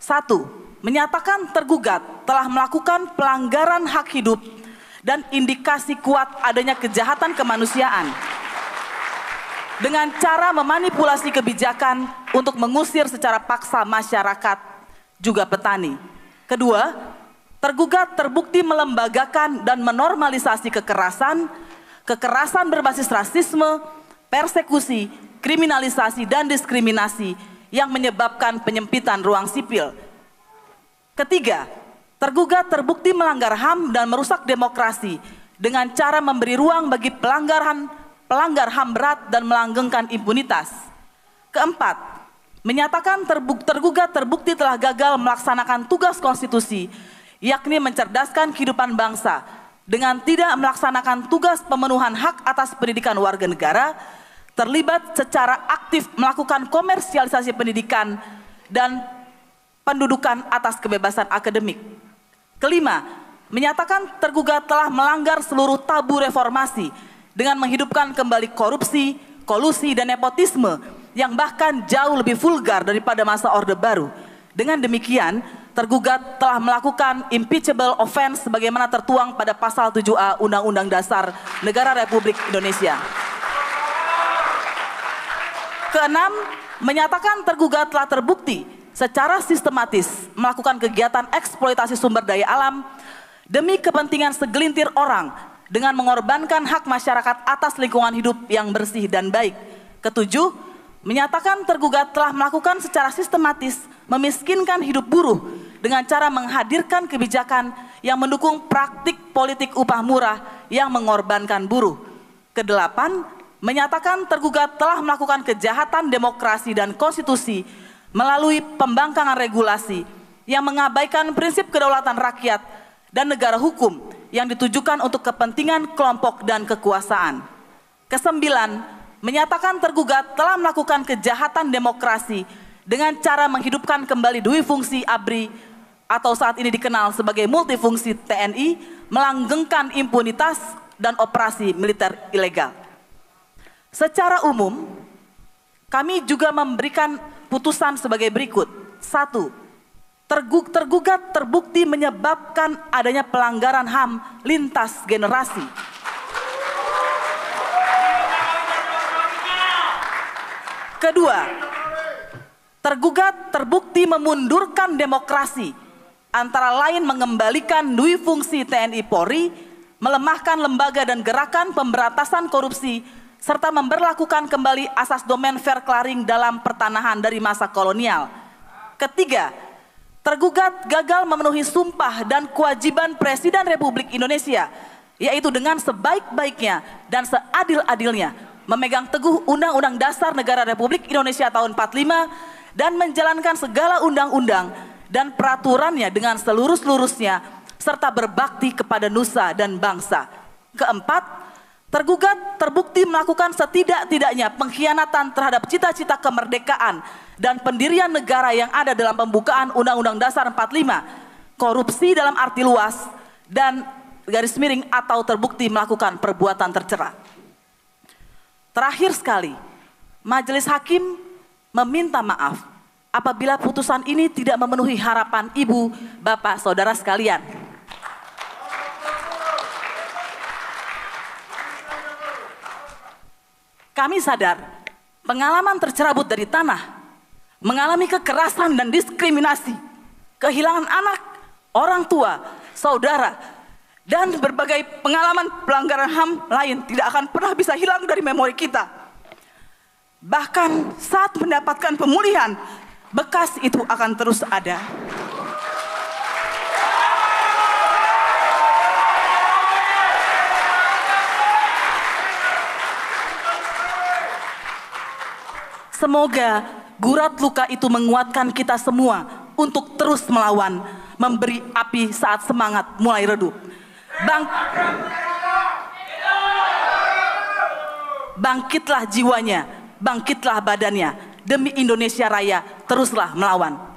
1. Menyatakan tergugat telah melakukan pelanggaran hak hidup dan indikasi kuat adanya kejahatan kemanusiaan dengan cara memanipulasi kebijakan untuk mengusir secara paksa masyarakat juga petani. Kedua, tergugat terbukti melembagakan dan menormalisasi kekerasan berbasis rasisme, persekusi, kriminalisasi, dan diskriminasi yang menyebabkan penyempitan ruang sipil. Ketiga, tergugat terbukti melanggar HAM dan merusak demokrasi dengan cara memberi ruang bagi pelanggar HAM berat dan melanggengkan impunitas. Keempat, menyatakan tergugat terbukti telah gagal melaksanakan tugas konstitusi, yakni mencerdaskan kehidupan bangsa dengan tidak melaksanakan tugas pemenuhan hak atas pendidikan warga negara, terlibat secara aktif melakukan komersialisasi pendidikan dan pendudukan atas kebebasan akademik. Kelima, menyatakan tergugat telah melanggar seluruh tabu reformasi dengan menghidupkan kembali korupsi, kolusi, dan nepotisme yang bahkan jauh lebih vulgar daripada masa Orde Baru. Dengan demikian, tergugat telah melakukan impeachable offense sebagaimana tertuang pada pasal 7A Undang-Undang Dasar Negara Republik Indonesia. Keenam, menyatakan tergugat telah terbukti secara sistematis melakukan kegiatan eksploitasi sumber daya alam demi kepentingan segelintir orang dengan mengorbankan hak masyarakat atas lingkungan hidup yang bersih dan baik. Ketujuh, menyatakan tergugat telah melakukan secara sistematis memiskinkan hidup buruh dengan cara menghadirkan kebijakan yang mendukung praktik politik upah murah yang mengorbankan buruh. Kedelapan, menyatakan tergugat telah melakukan kejahatan demokrasi dan konstitusi melalui pembangkangan regulasi yang mengabaikan prinsip kedaulatan rakyat dan negara hukum yang ditujukan untuk kepentingan kelompok dan kekuasaan. Kesembilan, menyatakan tergugat telah melakukan kejahatan demokrasi dengan cara menghidupkan kembali dui fungsi ABRI atau saat ini dikenal sebagai multifungsi TNI, melanggengkan impunitas dan operasi militer ilegal. Secara umum, kami juga memberikan putusan sebagai berikut. 1. Tergugat terbukti menyebabkan adanya pelanggaran HAM lintas generasi. Kedua, tergugat terbukti memundurkan demokrasi, antara lain mengembalikan dui fungsi TNI Polri, melemahkan lembaga dan gerakan pemberantasan korupsi, serta memberlakukan kembali asas domain fair clearing dalam pertanahan dari masa kolonial. Ketiga, tergugat gagal memenuhi sumpah dan kewajiban Presiden Republik Indonesia, yaitu dengan sebaik-baiknya dan seadil-adilnya memegang teguh Undang-Undang Dasar Negara Republik Indonesia tahun 45 dan menjalankan segala undang-undang dan peraturannya dengan seluruh-seluruhnya serta berbakti kepada nusa dan bangsa. Keempat, tergugat terbukti melakukan setidak-tidaknya pengkhianatan terhadap cita-cita kemerdekaan dan pendirian negara yang ada dalam pembukaan Undang-Undang Dasar 45, korupsi dalam arti luas, dan garis miring atau terbukti melakukan perbuatan tercela. Terakhir sekali, Majelis Hakim meminta maaf apabila putusan ini tidak memenuhi harapan ibu, bapak, saudara sekalian. Kami sadar pengalaman tercerabut dari tanah, mengalami kekerasan dan diskriminasi, kehilangan anak, orang tua, saudara, dan berbagai pengalaman pelanggaran HAM lain tidak akan pernah bisa hilang dari memori kita. Bahkan saat mendapatkan pemulihan, bekas itu akan terus ada. Semoga gurat luka itu menguatkan kita semua untuk terus melawan, memberi api saat semangat mulai redup. Bangkitlah jiwanya, bangkitlah badannya, demi Indonesia Raya teruslah melawan.